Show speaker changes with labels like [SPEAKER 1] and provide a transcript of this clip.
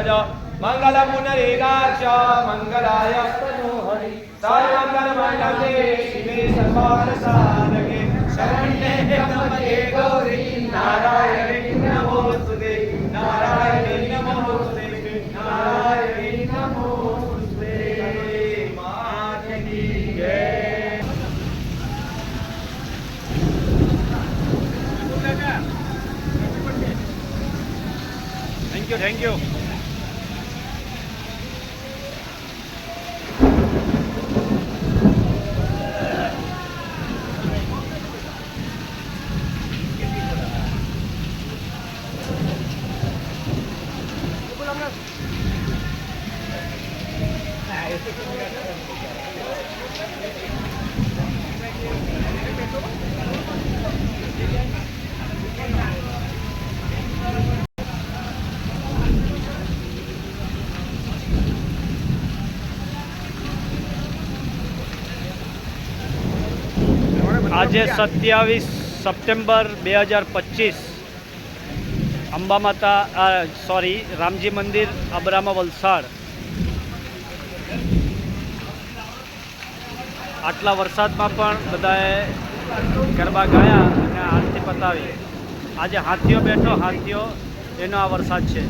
[SPEAKER 1] ध्वज मंगल पुनरेकाक्ष मंगलाय तनोहरि सर्वमंगलमंगले शिवे सर्वार्थसाधके शरण्ये त्र्यंबके गौरी नारायणी नमोस्तुते नारायणी नमोस्तुते नारायणी नमोस्तुते माता की जय। Thank you. आज 27 સપ્ટેમ્બર 2025 અંબા માતા રામજી મંદિર અબરામા વલસાડ આટલા વરસાદમાં પણ બધાએ ગરબા ગાયા અને આરતી પતાવી। આજે હાથીઓ બેઠો હાથીઓ એનો આ વરસાદ છે।